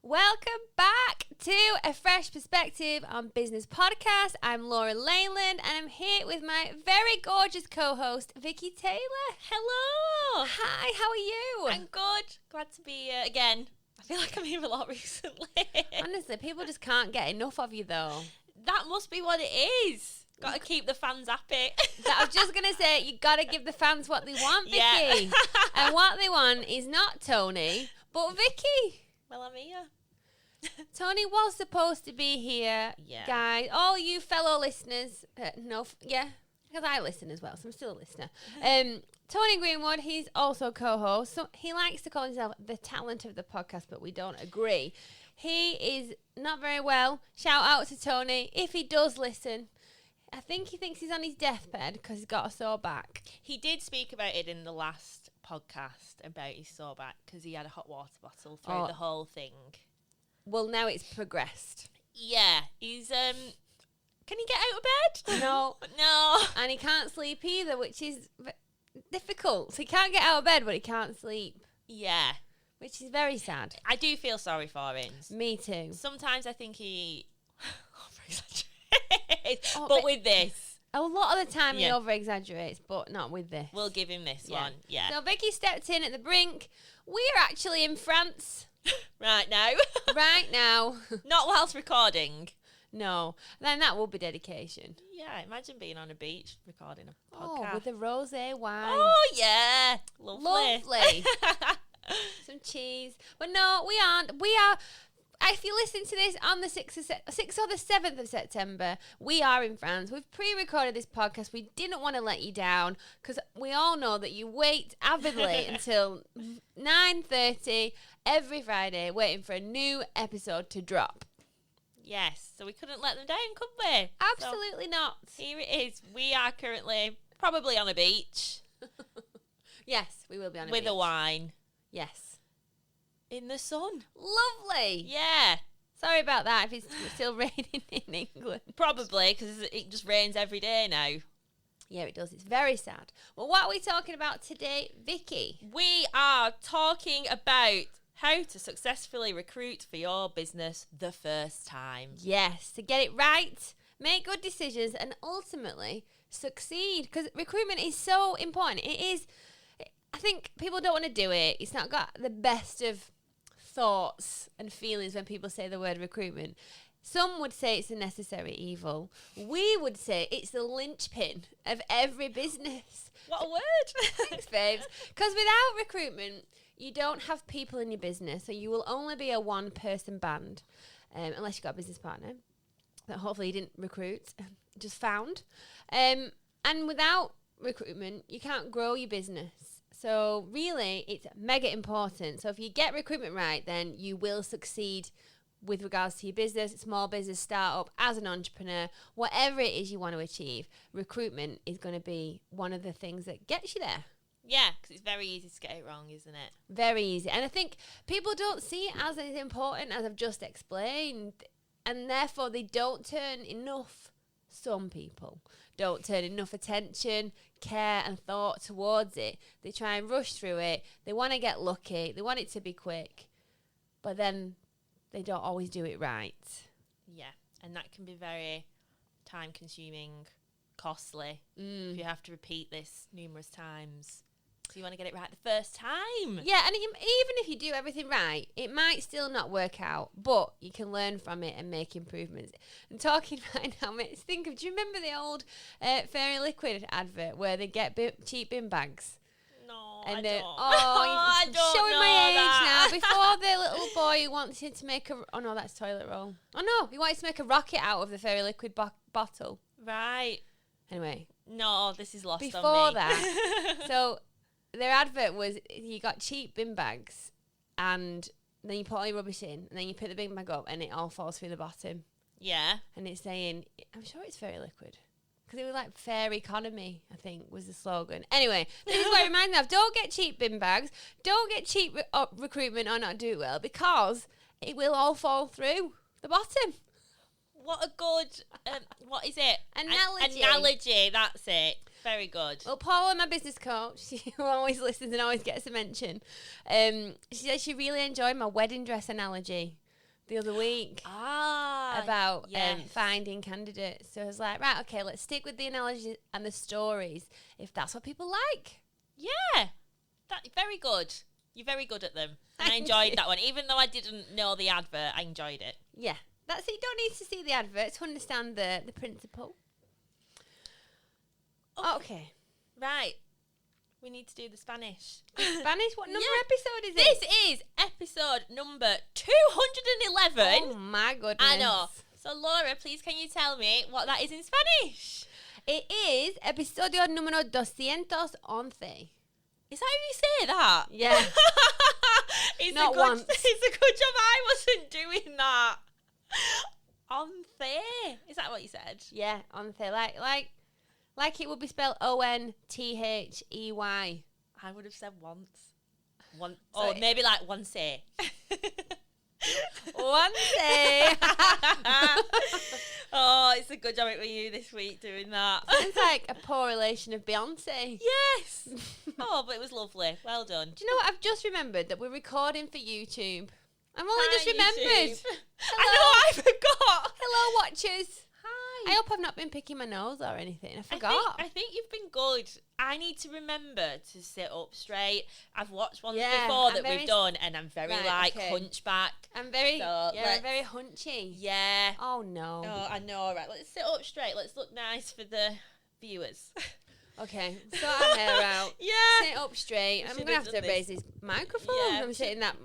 Welcome back to A Fresh Perspective on Business Podcast. I'm Laura Leyland and I'm here with my very gorgeous co-host, Vicky Taylor. Hello. Hi, how are you? I'm good. Glad to be here again. I feel like I'm here a lot recently. Honestly, people just can't get enough of you though. That must be what it is. Got to keep the fans happy. I was just going to say, you got to give the fans what they want, Vicky. Yeah. And what they want is not Tony, but Vicky. Well, I'm here. Tony was supposed to be here, guys. All you fellow listeners, because I listen as well, so I'm still a listener. Tony Greenwood, he's also co-host. So he likes to call himself the talent of the podcast, but we don't agree. He is not very well. Shout out to Tony if he does listen. I think he thinks he's on his deathbed because he's got a sore back. He did speak about it in the last podcast about his sore back because he had a hot water bottle through the whole thing. Well, now it's progressed. Yeah, he's can he get out of bed? No. No. And he can't sleep either, which is difficult. So he can't get out of bed, but he can't sleep. Yeah. Which is very sad. I do feel sorry for him. Me too. Sometimes I think he but with this. A lot of the time he over-exaggerates, but not with this. We'll give him this one, yeah. So Vicky stepped in at the brink. We're actually in France. Right now. Right now. Not whilst recording. No. Then that will be dedication. Yeah, imagine being on a beach recording a podcast. Oh, with a rosé wine. Oh, yeah. Lovely. Some cheese. But no, we aren't. We are... If you listen to this on the 6th or the 7th of September, we are in France. We've pre-recorded this podcast. We didn't want to let you down because we all know that you wait avidly until 9:30 every Friday waiting for a new episode to drop. Yes, so we couldn't let them down, could we? Absolutely not. Here it is. We are currently probably on a beach. Yes, we will be on a beach. With a wine. Yes. In the sun. Lovely. Yeah. Sorry about that if it's still raining in England. Probably, because it just rains every day now. Yeah, it does. It's very sad. Well, what are we talking about today, Vicky? We are talking about how to successfully recruit for your business the first time. Yes, to get it right, make good decisions, and ultimately succeed. Because recruitment is so important. It is, I think people don't want to do it. It's not got the best of thoughts and feelings when people say the word recruitment. Some would say it's a necessary evil. We would say it's the linchpin of every business. What a word. Thanks, babes. Because without recruitment, you don't have people in your business, so you will only be a one-person band, unless you've got a business partner that hopefully you didn't recruit, just found. And without recruitment, you can't grow your business. So really, it's mega important. So if you get recruitment right, then you will succeed with regards to your business, small business, startup, as an entrepreneur, whatever it is you want to achieve. Recruitment is going to be one of the things that gets you there. Yeah, because it's very easy to get it wrong, isn't it? Very easy. And I think people don't see it as important as I've just explained. And therefore, they don't turn enough, some people don't turn enough attention, care and thought towards it. They try and rush through it. They want to get lucky. They want it to be quick. But then they don't always do it right. Yeah, and that can be very time-consuming, costly, if you have to repeat this numerous times. So you want to get it right the first time. Yeah, and even if you do everything right, it might still not work out, but you can learn from it and make improvements. And talking right now makes me think of, do you remember the old Fairy Liquid advert where they get cheap bin bags? No, And I don't. I don't showing know my age that. now. Before the little boy who wanted to make oh no, that's toilet roll. Oh no, he wanted to make a rocket out of the Fairy Liquid bottle. Right. Anyway. No, this is lost Before on me. that, so their advert was you got cheap bin bags and then you put all your rubbish in and then you pick the bin bag up and it all falls through the bottom. Yeah. And it's saying, I'm sure it's Fairy Liquid. Because it was like fair economy, I think, was the slogan. Anyway, this is what it reminds me of. Don't get cheap bin bags. Don't get cheap recruitment or not do well because it will all fall through the bottom. What a good, what is it? Analogy. Analogy, that's it. Very good. Well, Paula, my business coach, who always listens and always gets a mention, she said she really enjoyed my wedding dress analogy. the other week about finding candidates. So I was like, right, okay, let's stick with the analogies and the stories if that's what people like. Yeah, very good. You're very good at them. And I enjoyed that one. Even though I didn't know the advert, I enjoyed it. Yeah, that's it. You don't need to see the advert to understand the principle. Okay. Right. We need to do the Spanish. Spanish? What number episode is it? This is episode number 211. Oh, my goodness. I know. So, Laura, please can you tell me what that is in Spanish? It is episodio número 211. Is that how you say that? Yeah. Not once. It's a good job I wasn't doing that. Once. Is that what you said? Yeah, once. Like it would be spelled Onthey. I would have said once. Oh, maybe like once. Once. Oh, it's a good job it was you this week doing that. It's like a poor relation of Beyonce. Yes. Oh, but it was lovely. Well done. Do you know what? I've just remembered that we're recording for YouTube. I've only just remembered. I know, I forgot. Hello, watchers. Hi. I hope I've not been picking my nose or anything. I forgot. I think you've been good. I need to remember to sit up straight. I've watched ones before that we've done, and I'm very hunchback. I'm very hunchy. Yeah. Oh no. Oh, I know. Right, let's sit up straight. Let's look nice for the viewers. Okay, sort our hair out. Yeah. Sit up straight. I'm gonna have to raise this microphone. Yeah, I'm sitting that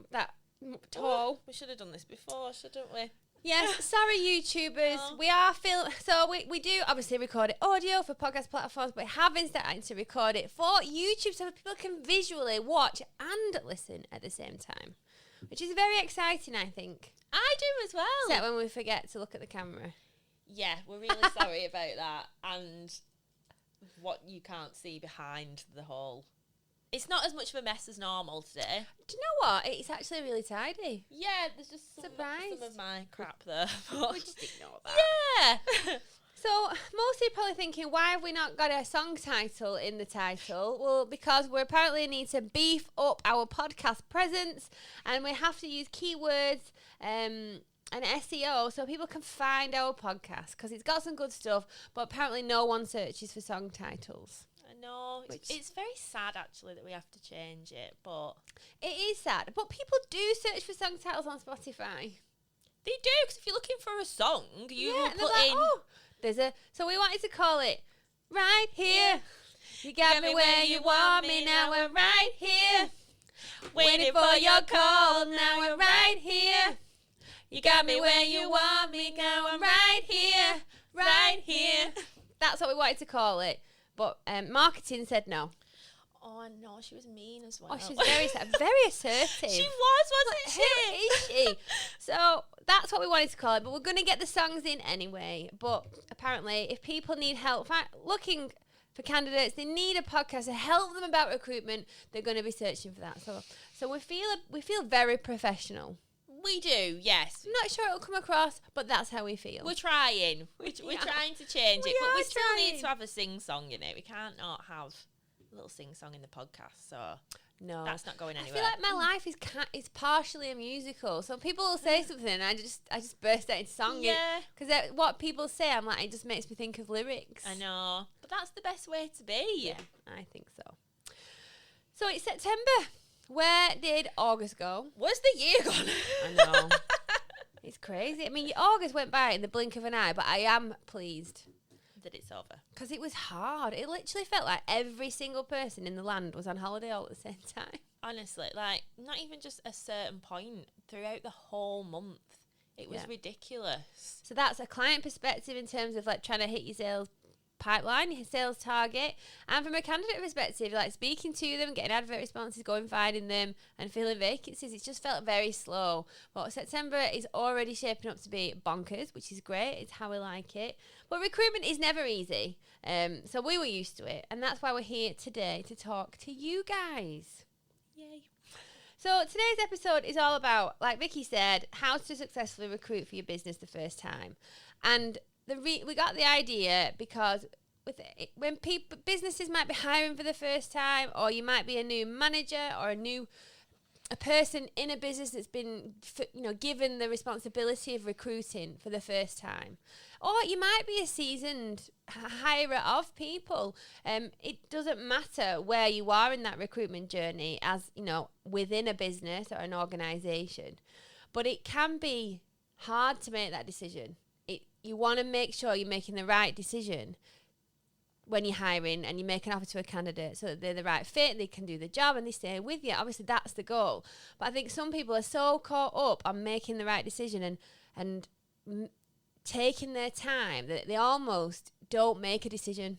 tall. Oh, we should have done this before, shouldn't we? Yes, sorry YouTubers. Oh. We are we do obviously record it audio for podcast platforms, but we have been starting to record it for YouTube so that people can visually watch and listen at the same time, which is very exciting, I think. I do as well. Except when we forget to look at the camera. Yeah, we're really sorry about that, and what you can't see behind the whole. It's not as much of a mess as normal today. Do you know what? It's actually really tidy. Yeah, there's just some of my crap there. We just ignore that. Yeah. So, mostly probably thinking, why have we not got a song title in the title? Well, because we apparently need to beef up our podcast presence, and we have to use keywords and SEO so people can find our podcast, because it's got some good stuff, but apparently no one searches for song titles. No, it's very sad actually that we have to change it, but it is sad. But people do search for song titles on Spotify. They do, because if you're looking for a song, you will put like, in. Oh, so we wanted to call it Right Here. You got me where you want me, now we're right here. Waiting for your call, now we're right here. You got me where you want me, now I'm right here, right here. That's what we wanted to call it. But marketing said no. Oh, no, she was mean as well. Oh, she was very assertive. She wasn't she? Who is she? So that's what we wanted to call it. But we're going to get the songs in anyway. But apparently, if people need help looking for candidates, they need a podcast to help them about recruitment, they're going to be searching for that. So we feel very professional. We do, yes. I'm not sure it'll come across, but that's how we feel. We're trying. We're trying to change it, but we still need to have a sing-song in it. We can't not have a little sing-song in the podcast, so no, that's not going anywhere. I feel like my life is partially a musical. So people will say something, and I just burst out into song. Yeah. Because what people say, I'm like, it just makes me think of lyrics. I know, but that's the best way to be. Yeah, I think so. So it's September. Where did August go? Where's the year gone? I know. It's crazy. I mean, August went by in the blink of an eye, but I am pleased. That it's over. Because it was hard. It literally felt like every single person in the land was on holiday all at the same time. Honestly, like, not even just a certain point. Throughout the whole month. It was ridiculous. So that's a client perspective in terms of, like, trying to hit your sales pipeline, your sales target, and from a candidate perspective, like speaking to them, getting advert responses, going finding them and filling vacancies. It just felt very slow, but September is already shaping up to be bonkers, which is great. It's how we like it. But recruitment is never easy, so we were used to it, and that's why we're here today to talk to you guys. Yay. So today's episode is all about, like Vicky said, how to successfully recruit for your business the first time. And we got the idea because when businesses might be hiring for the first time, or you might be a new manager or a new a person in a business that's been, given the responsibility of recruiting for the first time. Or you might be a seasoned hirer of people. It doesn't matter where you are in that recruitment journey as, within a business or an organisation. But it can be hard to make that decision. You want to make sure you're making the right decision when you're hiring and you make an offer to a candidate so that they're the right fit, they can do the job and they stay with you. Obviously, that's the goal. But I think some people are so caught up on making the right decision and taking their time that they almost don't make a decision.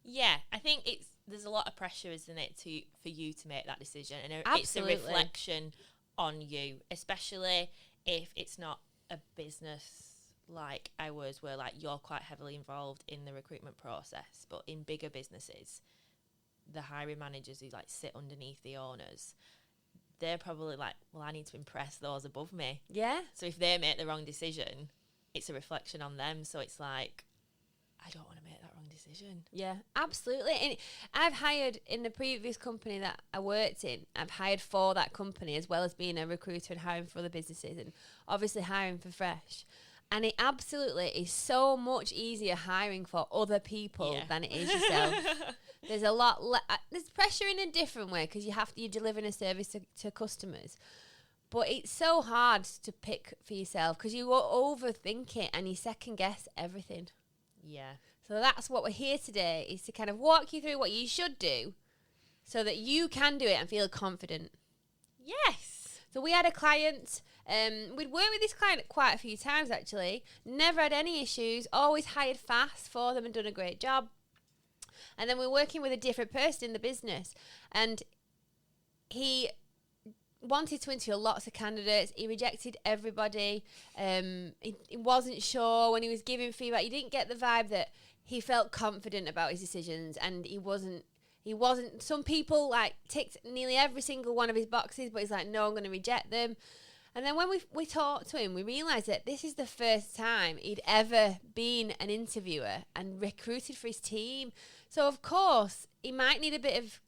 Yeah, I think there's a lot of pressure, isn't it, for you to make that decision. And Absolutely. It's a reflection on you, especially if it's not a business like ours, where like you're quite heavily involved in the recruitment process. But in bigger businesses, the hiring managers who like sit underneath the owners, they're probably like, well, I need to impress those above me. Yeah. So if they make the wrong decision, it's a reflection on them. So it's like, I don't want to make that wrong decision. Yeah, absolutely. And I've hired in the previous company that I worked in, I've hired for that company as well as being a recruiter and hiring for other businesses and obviously hiring for Fresh. And it absolutely is so much easier hiring for other people than it is yourself. There's a lot, there's pressure in a different way because you're delivering a service to customers. But it's so hard to pick for yourself because you overthink it and you second guess everything. Yeah. So that's what we're here today, is to kind of walk you through what you should do so that you can do it and feel confident. Yes. So we had a client, we'd worked with this client quite a few times actually, never had any issues, always hired fast for them and done a great job. And then we're working with a different person in the business and he wanted to interview lots of candidates. He rejected everybody. He wasn't sure when he was giving feedback. He didn't get the vibe that he felt confident about his decisions, and he wasn't. Some people like ticked nearly every single one of his boxes, but he's like, no, I'm going to reject them. And then when we talked to him, we realised that this is the first time he'd ever been an interviewer and recruited for his team. So of course he might need a bit of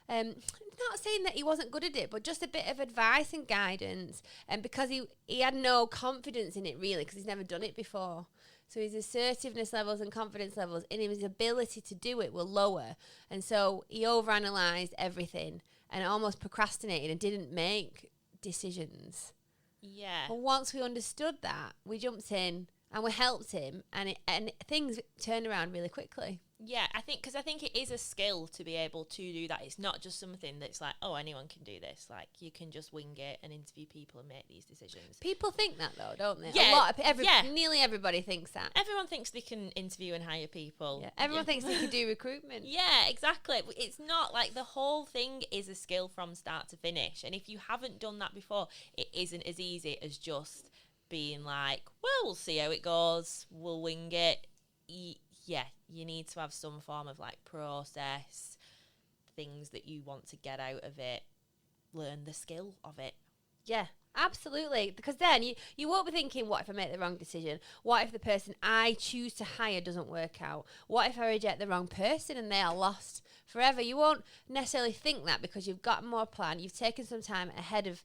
not saying that he wasn't good at it, but just a bit of advice and guidance, and because he had no confidence in it really because he's never done it before. So his assertiveness levels and confidence levels in his ability to do it were lower, and so he overanalyzed everything and almost procrastinated and didn't make decisions. Yeah. But once we understood that, we jumped in and we helped him, and things turned around really quickly. Yeah, I think it is a skill to be able to do that. It's not just something that's like, oh, anyone can do this. Like, you can just wing it and interview people and make these decisions. People think that, though, don't they? Yeah, nearly everybody thinks that. Everyone thinks they can interview and hire people. Yeah, everyone thinks they can do recruitment. Yeah, exactly. It's not like the whole thing is a skill from start to finish. And if you haven't done that before, it isn't as easy as just being like, well, we'll see how it goes. We'll wing it. Yeah, you need to have some form of like process, things that you want to get out of it, learn the skill of it. Yeah, absolutely. Because then you won't be thinking, what if I make the wrong decision? What if the person I choose to hire doesn't work out? What if I reject the wrong person and they are lost forever? You won't necessarily think that because you've got more plan. You've taken some time ahead of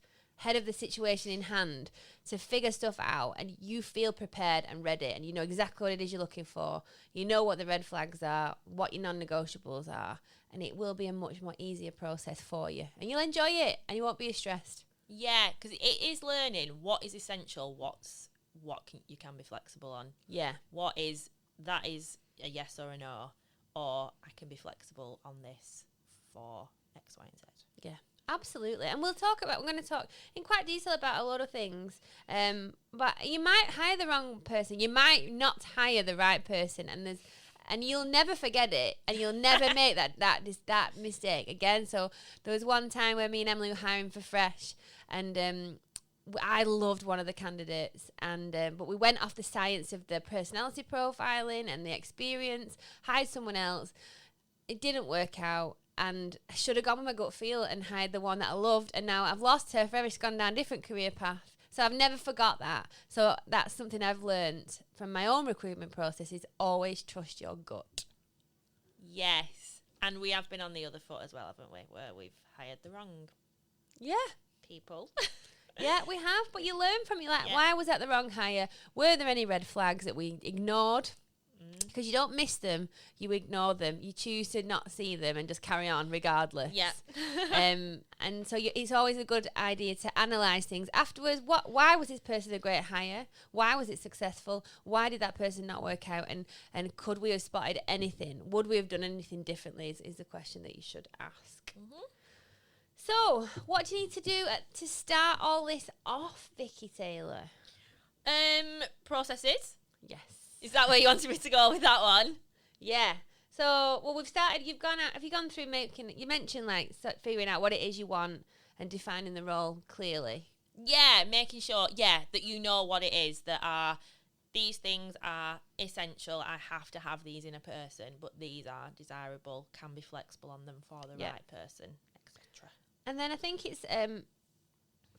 the situation in hand to figure stuff out, and you feel prepared and ready, and you know exactly what it is you're looking for. You know what the red flags are, what your non-negotiables are, and it will be a much more easier process for you, and you'll enjoy it and you won't be as stressed. Yeah, because it is learning what is essential, you can be flexible on. Yeah, that is a yes or a no, or I can be flexible on this for X, Y, and Z. Yeah. Absolutely. And we're going to talk in quite detail about a lot of things. But you might hire the wrong person. You might not hire the right person, and you'll never forget it, and you'll never make that mistake again. So there was one time where me and Emily were hiring for Fresh, and I loved one of the candidates, and but we went off the science of the personality profiling and the experience, hired someone else. It didn't work out. And I should have gone with my gut feel and hired the one that I loved. And now I've lost her forever. She's gone down a different career path. So I've never forgot that. So that's something I've learned from my own recruitment process, is always trust your gut. Yes. And we have been on the other foot as well, haven't we? Where we've hired the wrong. Yeah. people. Yeah, we have, but you learn from it. Like, Yeah. why was that the wrong hire? Were there any red flags that we ignored? Because you don't miss them, you ignore them. You choose to not see them and just carry on regardless. Yeah. And so it's always a good idea to analyse things afterwards. Why was this person a great hire? Why was it successful? Why did that person not work out? And could we have spotted anything? Would we have done anything differently is the question that you should ask. So, what do you need to do to start all this off, Vicky Taylor? Processes. Yes. Is that where you wanted me to go with that one? Yeah. So, well, we've started. You've gone out. Have you gone through making? You mentioned like figuring out what it is you want and defining the role clearly. Yeah, making sure. Yeah, that you know what it is. These things are essential. I have to have these in a person, but these are desirable. Can be flexible on them for the right person, etc. And then I think it's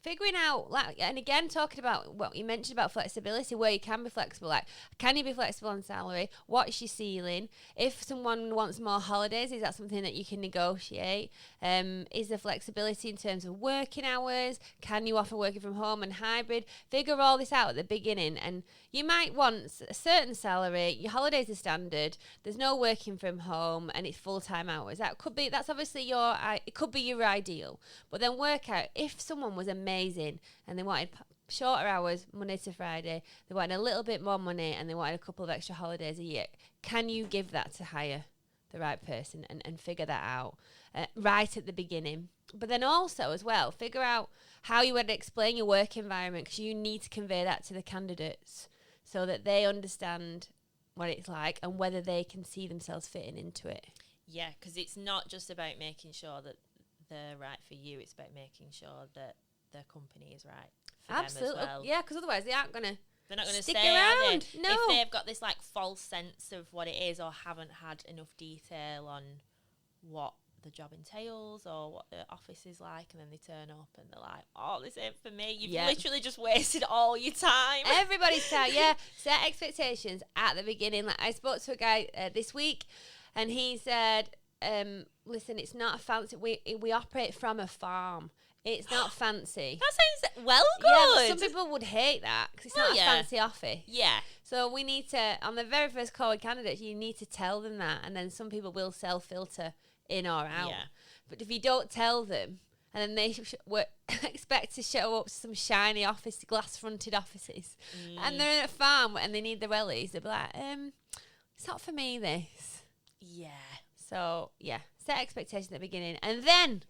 figuring out, like, and again, talking about what you mentioned about flexibility, where you can be flexible. Like, can you be flexible on salary? What's your ceiling? If someone wants more holidays, is that something that you can negotiate? Is there flexibility in terms of working hours? Can you offer working from home and hybrid? Figure all this out at the beginning, and you might want a certain salary. Your holidays are standard. There's no working from home, and it's full-time hours. That's obviously it could be your ideal. But then work out if someone was amazing and they wanted shorter hours Monday to Friday, they wanted a little bit more money, and they wanted a couple of extra holidays a year. Can you give that to hire the right person and figure that out right at the beginning? But then also as well, figure out how you would explain your work environment, because you need to convey that to the candidates so that they understand what it's like and whether they can see themselves fitting into it. Yeah, because it's not just about making sure that they're right for you. It's about making sure that their company is right for Absolutely. them as well. Yeah, because otherwise they're not going to stick stay around. Are they? No. If they've got this like false sense of what it is, or haven't had enough detail on what the job entails or what the office is like, and then they turn up and they're like, oh, this ain't for me. You've literally just wasted all your time. Everybody's time. Yeah. Set expectations at the beginning. Like, I spoke to a guy this week, and he said, listen, it's not a fancy, we operate from a farm. It's not fancy. That sounds good. Yeah, some people would hate that because it's not a fancy office. Yeah. So we need to, on the very first call with candidates, you need to tell them that, and then some people will self-filter in or out. Yeah. But if you don't tell them, and then they expect to show up to some shiny office, glass-fronted offices, and they're in a farm and they need the wellies, they'll be like, it's not for me, this. Yeah. So, yeah, set expectations at the beginning, and then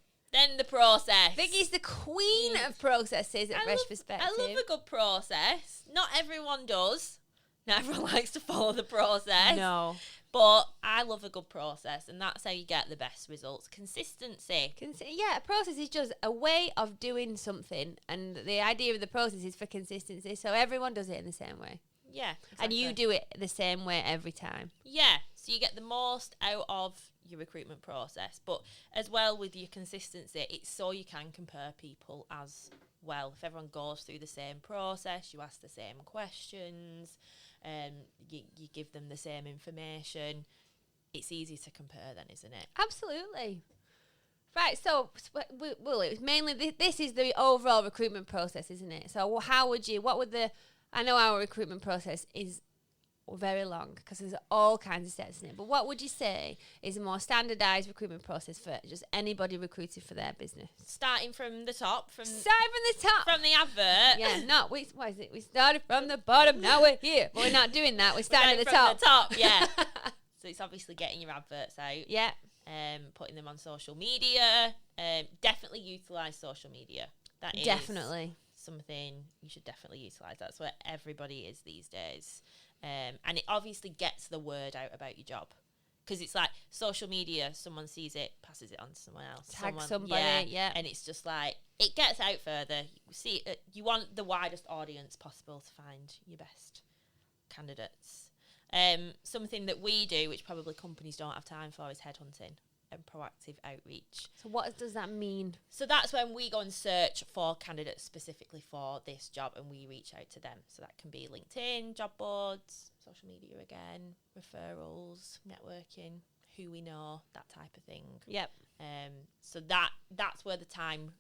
the process. Vicky's the queen of processes at Fresh Perspective. I love a good process. Not everyone does. Not everyone likes to follow the process. No. But I love a good process, and that's how you get the best results. Consistency. Yeah, a process is just a way of doing something, and the idea of the process is for consistency, so everyone does it in the same way. Yeah, exactly. And you do it the same way every time. Yeah, so you get the most out of your recruitment process, but as well with your consistency, it's so you can compare people as well. If everyone goes through the same process, you ask the same questions, you give them the same information, it's easy to compare then, isn't it? Absolutely. Right, so, well, it was mainly, this is the overall recruitment process, isn't it? So I know our recruitment process is very long because there's all kinds of steps in it, but what would you say is a more standardised recruitment process for just anybody recruiting for their business? Starting from the top, from the advert. Yeah, what is it? We started from the bottom, now we're here. But we're not doing that. We're starting at the top. The top, yeah. So it's obviously getting your adverts out. Yeah. Putting them on social media. Definitely utilise social media. That is definitely something you should definitely utilise. That's where everybody is these days. And it obviously gets the word out about your job. Because it's like social media, someone sees it, passes it on to someone else. Tag somebody, yeah. And it's just like, it gets out further. You want the widest audience possible to find your best candidates. Something that we do, which probably companies don't have time for, is headhunting and proactive outreach. So what does that mean? So that's when we go and search for candidates specifically for this job, and we reach out to them. So that can be LinkedIn, job boards, social media again, referrals, networking, who we know, that type of thing. Yep. So that's where the time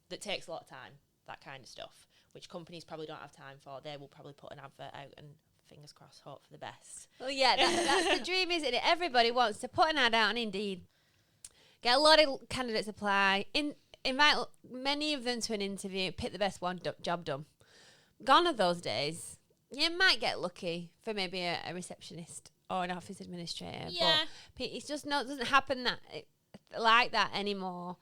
that takes a lot of time, that kind of stuff, which companies probably don't have time for. They will probably put an advert out and fingers crossed, hope for the best. Well, yeah, that's the dream, isn't it? Everybody wants to put an ad out on Indeed, get a lot of candidates apply, invite many of them to an interview, pick the best one, job done. Gone are those days. You might get lucky for maybe a receptionist or an office administrator. Yeah. But it's just not, doesn't happen like that anymore.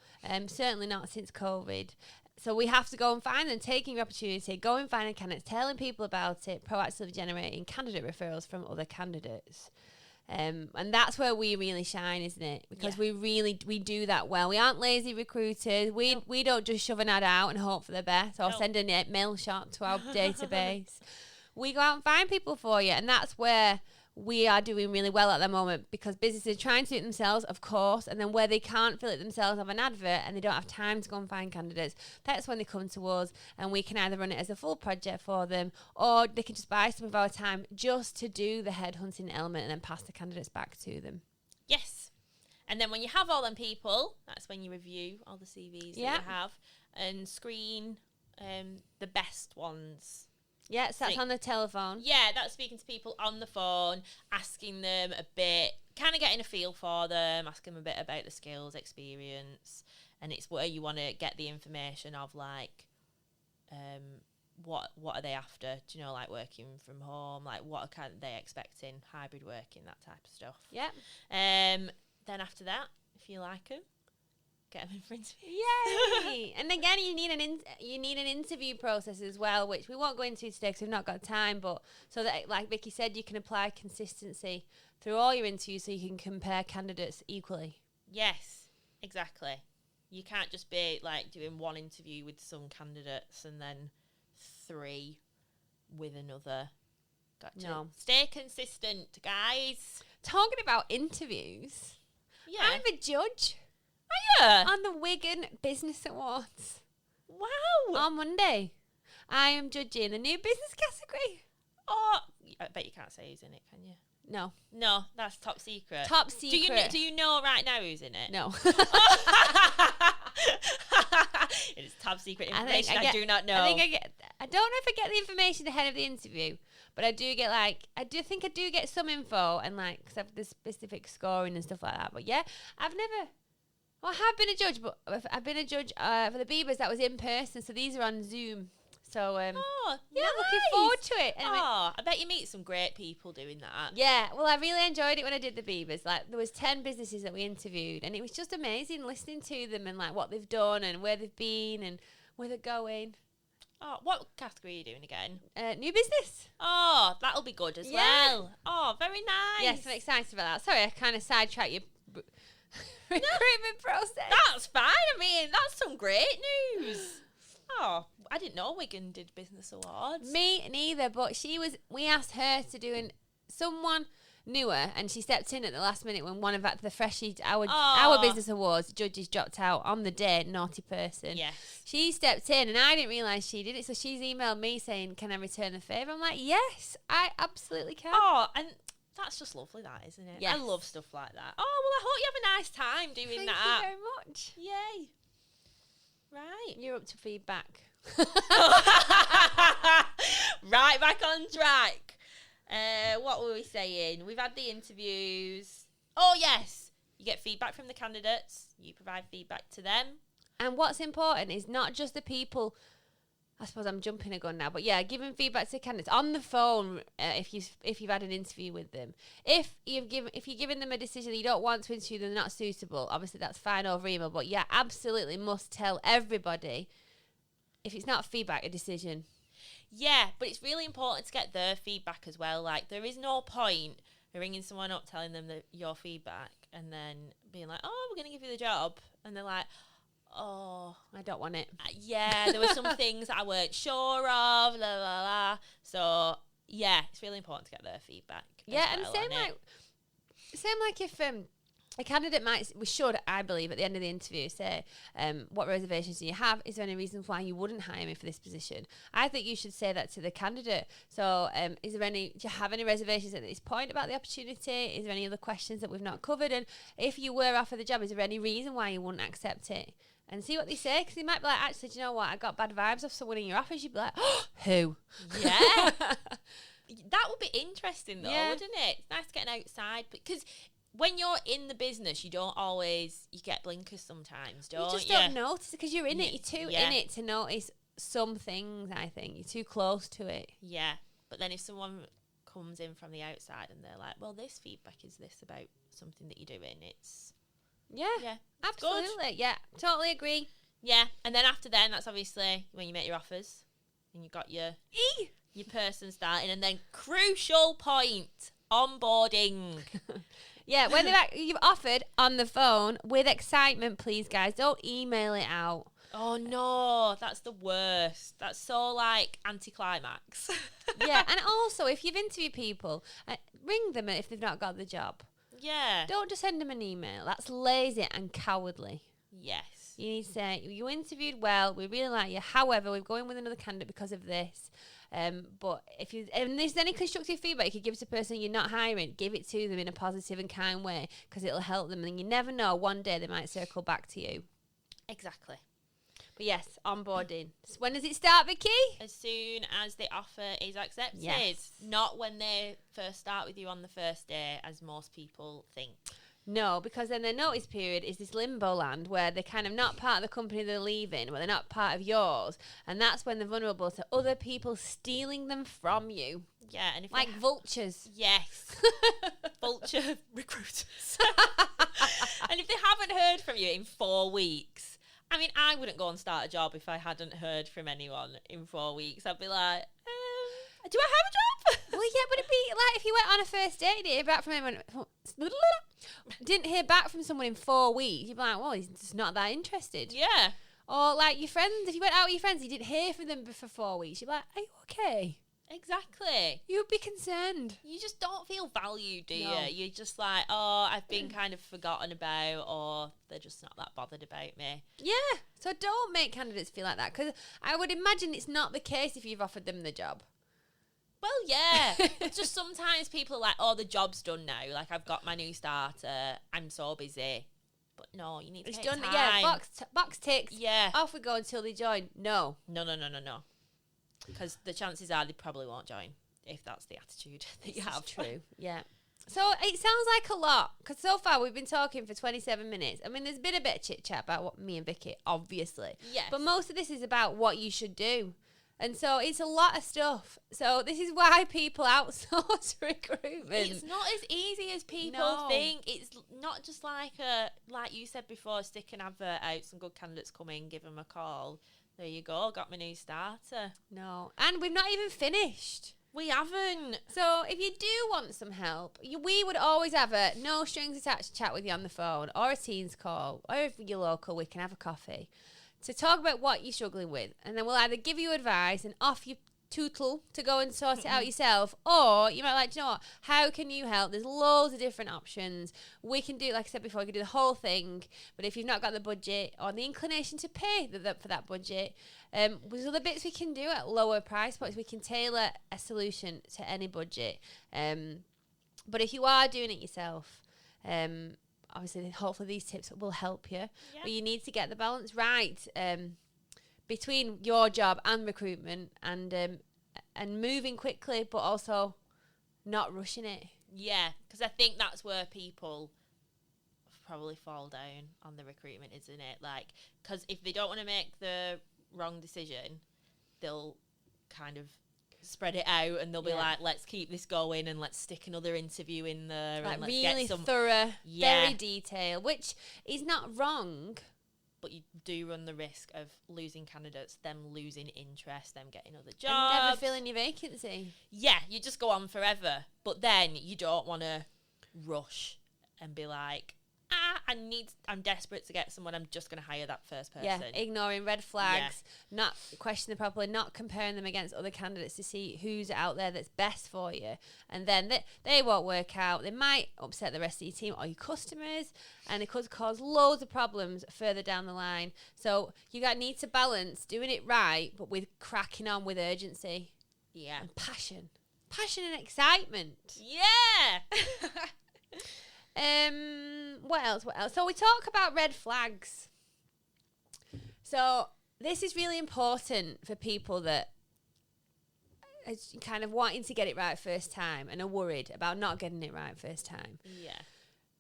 Certainly not since COVID. So we have to go and find them, taking the opportunity, go and find a candidate, telling people about it, proactively generating candidate referrals from other candidates. And that's where we really shine, isn't it? Because we do that well. We aren't lazy recruiters. We don't just shove an ad out and hope for the best or send a mail shot to our database. We go out and find people for you, and that's where we are doing really well at the moment, because businesses are trying to do it themselves, of course, and then where they can't fill it themselves of an advert and they don't have time to go and find candidates, that's when they come to us, and we can either run it as a full project for them, or they can just buy some of our time just to do the headhunting element and then pass the candidates back to them. Yes. And then when you have all them people, that's when you review all the CVs that you have and screen the best ones. Yeah, so that's on the telephone. Yeah, that's speaking to people on the phone, asking them a bit, kind of getting a feel for them, asking them a bit about the skills, experience, and it's where you want to get the information of, like, what are they after? Do you know, like working from home, like what are they expecting, hybrid working, that type of stuff. Yeah. Then after that, if you like them, get them in front of you. Yay! And again, you need an interview process as well, which we won't go into today because we've not got time. But so that, like Vicky said, you can apply consistency through all your interviews, so you can compare candidates equally. Yes, exactly. You can't just be like doing one interview with some candidates and then 3 with another. Gotcha. No. Stay consistent, guys. Talking about interviews, I'm a judge. Yeah. On the Wigan Business Awards. Wow. On Monday. I am judging the new business category. Oh, I bet you can't say who's in it, can you? No. No, that's top secret. Top secret. Do you know right now who's in it? No. It is top secret information. I do not know. I don't know if I get the information ahead of the interview, but I do get some info, and like, because I have the specific scoring and stuff like that. But yeah, I have been a judge, but I've been a judge for the Biebers. That was in person, so these are on Zoom. So nice. Looking forward to it. And I bet you meet some great people doing that. Yeah, well, I really enjoyed it when I did the Biebers. Like, there was 10 businesses that we interviewed, and it was just amazing listening to them and like what they've done and where they've been and where they're going. Oh, what category are you doing again? New business. Oh, that'll be good as well. Oh, very nice. Yes, I'm excited about that. Sorry, I kind of sidetracked your recruitment process. That's fine. I mean, that's some great news. Oh, I didn't know Wigan did business awards. Me neither, but we asked her to do someone newer, and she stepped in at the last minute when one of the freshies, our business awards judges dropped out on the day. Naughty person. Yes. She stepped in, and I didn't realise she did it, so she's emailed me saying, can I return the favour? I'm like, yes, I absolutely can. Oh, and that's just lovely, that, isn't it? Yes. I love stuff like that. Oh, well, I hope you have a nice time doing that. Thank you very much. Yay. Right. You're up to feedback. Right, back on track. What were we saying? We've had the interviews. Oh, yes. You get feedback from the candidates. You provide feedback to them. And what's important is not just the people. I suppose I'm jumping a gun now, but yeah, giving feedback to candidates on the phone if you've had an interview with them. If you're giving them a decision that you don't want to interview them, they're not suitable. Obviously, that's fine over email. But yeah, absolutely must tell everybody, if it's not feedback, a decision. Yeah, but it's really important to get their feedback as well. Like, there is no point ringing someone up, telling them your feedback, and then being like, "Oh, we're going to give you the job," and they're like, "Oh, I don't want it." Yeah, there were some things that I weren't sure of, la la la. So yeah, it's really important to get their feedback. Yeah, and same like if a candidate should, I believe, at the end of the interview say, what reservations do you have? Is there any reasons why you wouldn't hire me for this position? I think you should say that to the candidate. So do you have any reservations at this point about the opportunity? Is there any other questions that we've not covered? And if you were offered the job, is there any reason why you wouldn't accept it? and see what they say, because they might be like, actually, do you know what? I got bad vibes off someone in your office. You'd be like, oh, who? Yeah. That would be interesting, though, Yeah. wouldn't it? It's nice getting outside. Because when you're in the business, you don't always, you get blinkers sometimes, don't you? You just don't notice because you're in it. You're too Yeah. in it to notice some things, I think. You're too close to it. Yeah. But then if someone comes in from the outside and they're like, well, this feedback is this about something that you're doing, it's... Yeah, Yeah. absolutely. Good. Yeah, totally agree. Yeah. And then after then, that's obviously when you make your offers and you got your person starting. And then crucial point, onboarding. Yeah, when you've offered on the phone with excitement, please, guys. Don't email it out. Oh, no. That's the worst. That's so, like, anticlimax. Yeah, and also, if you've interviewed people, ring them if they've not got the job. Yeah. Don't just send them an email. That's lazy and cowardly. Yes. You need to say, you interviewed well, we really like you. However, we're going with another candidate because of this. But if there's any constructive feedback you could give to the person you're not hiring, give it to them in a positive and kind way, because it'll help them. And you never know, one day they might circle back to you. Exactly. But yes, onboarding. So when does it start, Vicky? As soon as the offer is accepted. Yes. Not when they first start with you on the first day, as most people think. No, because then their notice period is this limbo land where they're kind of not part of the company they're leaving, but they're not part of yours. And that's when they're vulnerable to other people stealing them from you. Yeah, and if Like vultures. Yes. Vulture recruiters. And if they haven't heard from you in 4 weeks, I mean, I wouldn't go and start a job if I hadn't heard from anyone in 4 weeks. I'd be like, do I have a job? Well, yeah, but it'd be like if you went on a first date, didn't hear back from anyone, didn't hear back from someone in 4 weeks, you'd be like, well, he's just not that interested. Yeah. Or like your friends, if you went out with your friends, you didn't hear from them for 4 weeks, you'd be like, are you okay? Exactly. You would be concerned. You just don't feel valued, do you? No. You're just like, oh, I've been kind of forgotten about, or they're just not that bothered about me. Yeah, so don't make candidates feel like that, because I would imagine it's not the case if you've offered them the job. Well, yeah. It's just sometimes people are like, oh, the job's done now. Like, I've got my new starter. I'm so busy. But no, you need to It's take done. time. Yeah, box ticks. Yeah. Off we go until they join. No. No. Because the chances are they probably won't join if that's the attitude that you have. True. Yeah. So it sounds like a lot, because so far we've been talking for 27 minutes. I mean, there's been a bit of chit-chat about what me and Vicky, obviously. Yes. But most of this is about what you should do. And so it's a lot of stuff. So this is why people outsource recruitment. It's not as easy as people No. think. It's not just like you said before, stick an advert out, some good candidates come in, give them a call. There you go, got my new starter. No. And we've not even finished. We haven't. So if you do want some help, we would always have a no strings attached chat with you on the phone, or a Teams call, or if you're local, we can have a coffee to talk about what you're struggling with. And then we'll either give you advice and off you tootle to go and sort it out yourself, or you might like, do you know what, how can you help? There's loads of different options. We can do, like I said before, we can do the whole thing, but if you've not got the budget or the inclination to pay for that budget, there's other bits we can do at lower price points. We can tailor a solution to any budget. But if you are doing it yourself, obviously, hopefully these tips will help you. Yeah. But you need to get the balance right between your job and recruitment, and moving quickly, but also not rushing it. Yeah, because I think that's where people probably fall down on the recruitment, isn't it? Like, because if they don't want to make the wrong decision, they'll kind of spread it out, and they'll be like, let's keep this going and let's stick another interview in there, Like and let's really get some thorough, very detailed, which is not wrong. But you do run the risk of losing candidates, them losing interest, them getting other And jobs. never filling your vacancy. Yeah, you just go on forever. But then you don't want to rush and be like, I'm desperate to get someone, I'm just going to hire that first person. Yeah, ignoring red flags, not questioning them properly, not comparing them against other candidates to see who's out there that's best for you. And then they won't work out. They might upset the rest of your team or your customers, and it could cause loads of problems further down the line. So you need to balance doing it right, but with cracking on with urgency. Yeah. And passion. Passion and excitement. Yeah. What else? So we talk about red flags. So this is really important for people that are kind of wanting to get it right first time and are worried about not getting it right first time. Yeah.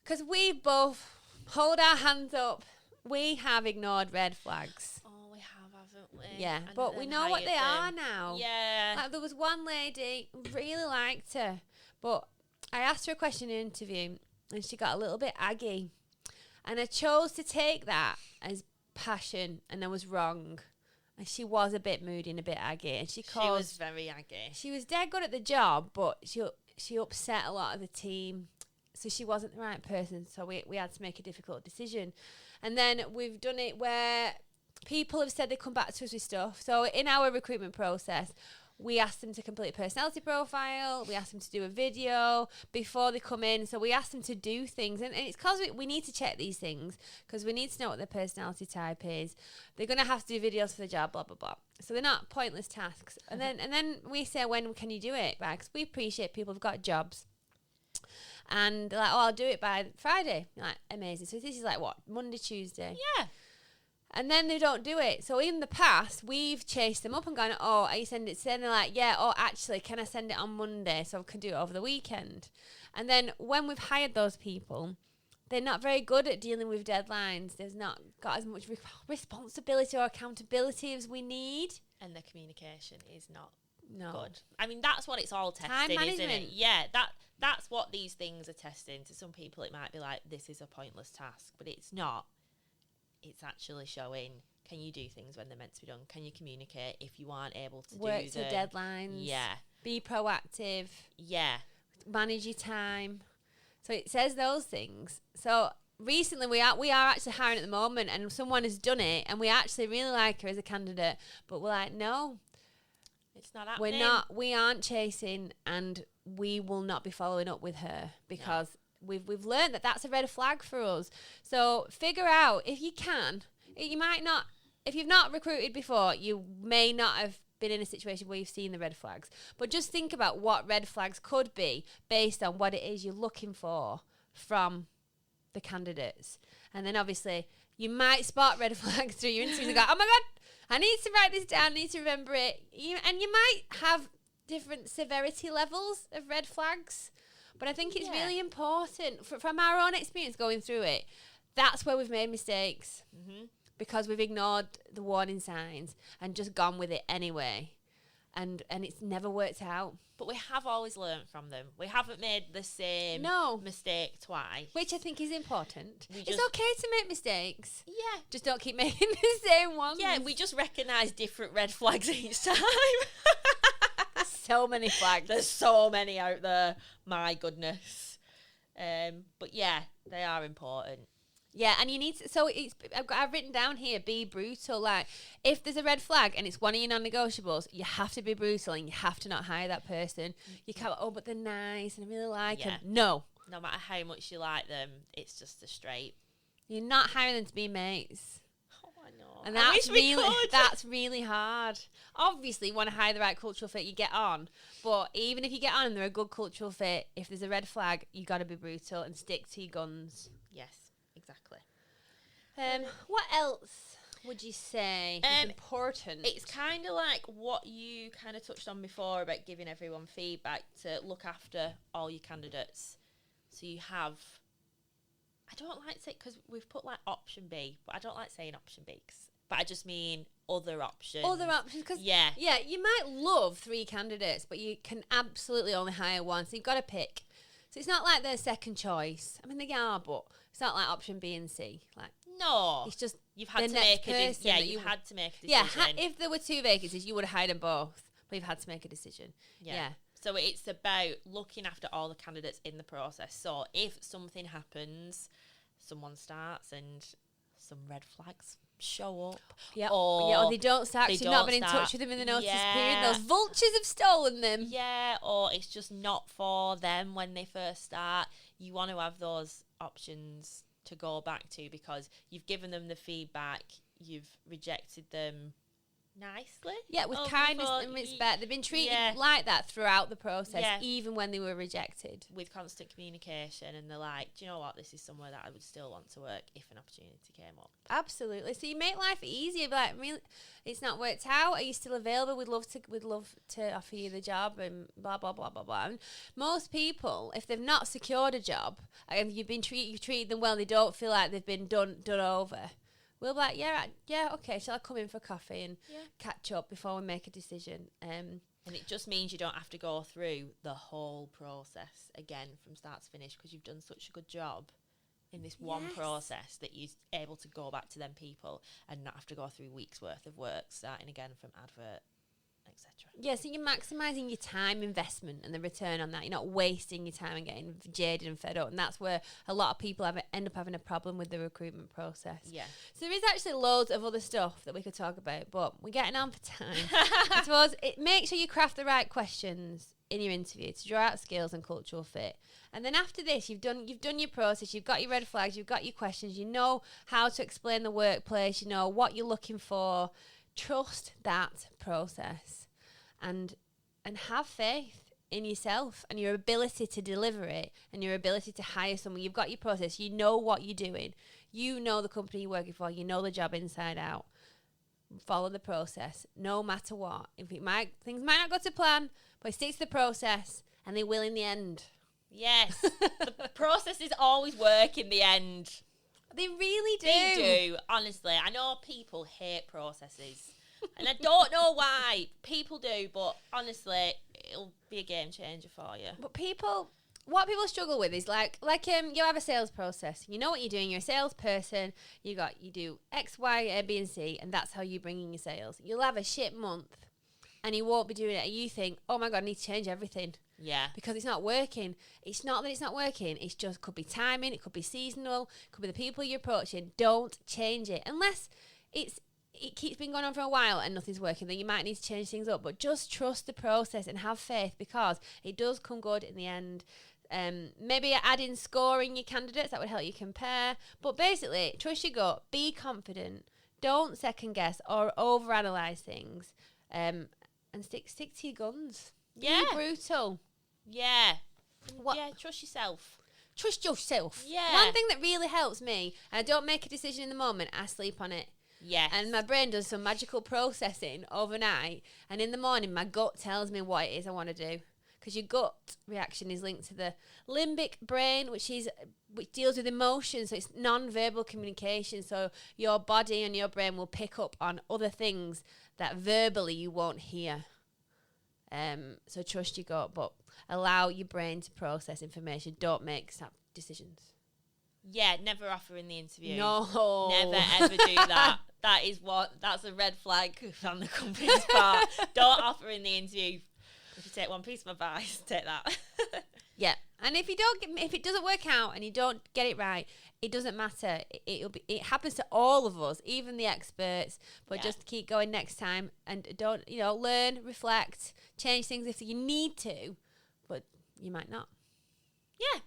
Because we both hold our hands up. We have ignored red flags. Oh, we have, haven't we? Yeah, And but we then know what hired they are them. now. Yeah. Like there was one lady, really liked her, but I asked her a question in an interview and she got a little bit aggy. And I chose to take that as passion and I was wrong. And she was a bit moody and a bit aggy. And she was very aggy. She was dead good at the job, but she upset a lot of the team. So she wasn't the right person. So we had to make a difficult decision. And then we've done it where people have said they come back to us with stuff. So in our recruitment process, we asked them to complete a personality profile. We asked them to do a video before they come in. So we asked them to do things. And it's because we need to check these things because we need to know what their personality type is. They're going to have to do videos for the job, blah, blah, blah. So they're not pointless tasks. And then we say, when can you do it? Because we appreciate people who've got jobs. And they're like, oh, I'll do it by Friday. Like, amazing. So this is like what? Monday, Tuesday. Yeah. And then they don't do it. So in the past, we've chased them up and gone, oh, are you sending it today? And they're like, yeah, oh, actually, can I send it on Monday so I can do it over the weekend? And then when we've hired those people, they're not very good at dealing with deadlines. They've not got as much responsibility or accountability as we need. And the communication is not No. good. I mean, that's what it's all testing, Time isn't management. it? Yeah, that's what these things are testing. To some people, it might be like, this is a pointless task, but it's not. It's actually showing, can you do things when they're meant to be done? Can you communicate if you aren't able to Work do to them? deadlines. Yeah. Be proactive. Yeah. Manage your time. So it says those things. So recently we are actually hiring at the moment and someone has done it and we actually really like her as a candidate, but we're like, no, it's not happening. we aren't chasing and we will not be following up with her because we've learned that that's a red flag for us. So figure out if you can. You might not, if you've not recruited before, you may not have been in a situation where you've seen the red flags. But just think about what red flags could be based on what it is you're looking for from the candidates. And then obviously you might spot red flags through your interviews and go, oh my God, I need to write this down, I need to remember it. And you might have different severity levels of red flags. But I think it's really important, from our own experience going through it, that's where we've made mistakes. Mm-hmm. Because we've ignored the warning signs and just gone with it anyway. And it's never worked out. But we have always learned from them. We haven't made the same mistake twice. Which I think is important. It's okay to make mistakes. Yeah. Just don't keep making the same ones. Yeah, we just recognise different red flags each time. So many flags. There's so many out there. My goodness. But yeah, they are important. Yeah, and you need to, so I've written down here, be brutal. Like, if there's a red flag and it's one of your non-negotiables, you have to be brutal and you have to not hire that person. You can't, but they're nice and I really like them. No. No matter how much you like them, it's just a straight. You're not hiring them to be mates. Oh, I know. And that's really hard. Obviously, you want to hire the right cultural fit, you get on. But even if you get on and they're a good cultural fit, if there's a red flag, you got to be brutal and stick to your guns. Yes. Exactly. What else would you say is important? It's kind of like what you kind of touched on before about giving everyone feedback to look after all your candidates. So you have, I don't like to say, because we've put like option B, but I don't like saying option B, but I just mean other options. Other options, because you might love 3 candidates, but you can absolutely only hire one, so you've got to pick. So it's not like their second choice. I mean, they are, but it's not like option B and C. Like, no, it's just you've had to make a decision. Yeah, you had to make a decision. Yeah, if there were 2 vacancies, you would have hired them both, but you've had to make a decision. Yeah. So it's about looking after all the candidates in the process. So if something happens, someone starts and some red flags show up. Yeah. Or they don't start because you've not been in touch with them in the notice period. Those vultures have stolen them. Yeah, or it's just not for them when they first start. You want to have those options to go back to because you've given them the feedback, you've rejected them nicely. Yeah, with over the kindness phone. and respect. They've been treated Yeah. like that throughout the process, Yeah. even when they were rejected. With constant communication, and they're like, do you know what, this is somewhere that I would still want to work if an opportunity came up. Absolutely. So you make life easier. Like, really, it's not worked out. Are you still available? We'd love to offer you the job, and blah blah blah blah blah. And most people, if they've not secured a job and you've treated them well, they don't feel like they've been done over. We'll be like, yeah, okay. Shall I come in for coffee and catch up before we make a decision? And it just means you don't have to go through the whole process again from start to finish, because you've done such a good job in this one process that you're able to go back to them people and not have to go through weeks worth of work, starting again from advert, etc. Yeah, so you're maximising your time investment and the return on that. You're not wasting your time and getting jaded and fed up. And that's where a lot of people end up having a problem with the recruitment process. Yeah. So there is actually loads of other stuff that we could talk about, but we're getting on for time. I suppose make sure you craft the right questions in your interview to draw out skills and cultural fit. And then after this, you've done your process, you've got your red flags, you've got your questions, you know how to explain the workplace, you know what you're looking for. Trust that process. And have faith in yourself and your ability to deliver it and your ability to hire someone. You've got your process. You know what you're doing. You know the company you're working for. You know the job inside out. Follow the process, no matter what. Things might not go to plan, but stick to the process, and they will in the end. Yes, the processes always work in the end. They really do. They do, honestly. I know people hate processes. And I don't know why people do, but honestly, it'll be a game changer for you. But what people struggle with is like you have a sales process. You know what you're doing. You're a salesperson. You do X, Y, A, B, and C, and that's how you bring in your sales. You'll have a shit month, and you won't be doing it. And you think, oh my god, I need to change everything. Yeah. Because it's not working. It's not that it's not working. It's just could be timing. It could be seasonal. It could be the people you're approaching. Don't change it unless it keeps been going on for a while and nothing's working, then you might need to change things up. But just trust the process and have faith, because it does come good in the end. Maybe add in scoring your candidates, that would help you compare. But basically, trust your gut, be confident, don't second guess or overanalyze things, and stick to your guns. Yeah. Be brutal. Yeah. Yeah, trust yourself. Trust yourself. Yeah. One thing that really helps me, and I don't make a decision in the moment, I sleep on it. Yes. And my brain does some magical processing overnight, and in the morning my gut tells me what it is I want to do. Because your gut reaction is linked to the limbic brain, which deals with emotions, so it's non-verbal communication. So your body and your brain will pick up on other things that verbally you won't hear. So trust your gut, but allow your brain to process information. Don't make snap decisions. Yeah, never offer in the interview. No. Never ever do that. That's a red flag on the company's part. Don't offer in the interview. If you take one piece of advice, take that. Yeah. And if it doesn't work out and you don't get it right, it doesn't matter. It happens to all of us, even the experts. But just keep going next time, and don't learn, reflect, change things if you need to, but you might not. Yeah.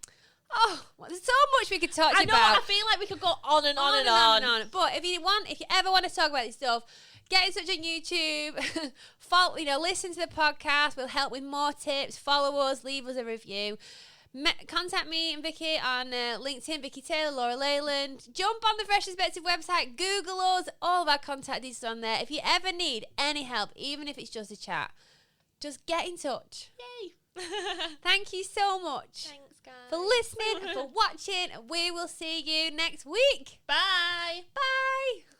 Oh, well, there's so much we could talk about. I feel like we could go on and on and on. But if you ever want to talk about this stuff, get in touch on YouTube. Follow, listen to the podcast. We'll help with more tips. Follow us. Leave us a review. Contact me and Vicky on LinkedIn. Vicky Taylor, Laura Leyland. Jump on the Fresh Perspective website. Google us. All of our contact details on there. If you ever need any help, even if it's just a chat, just get in touch. Yay. Thank you so much. Thanks, guys. For listening and for watching. We will see you next week. Bye. Bye.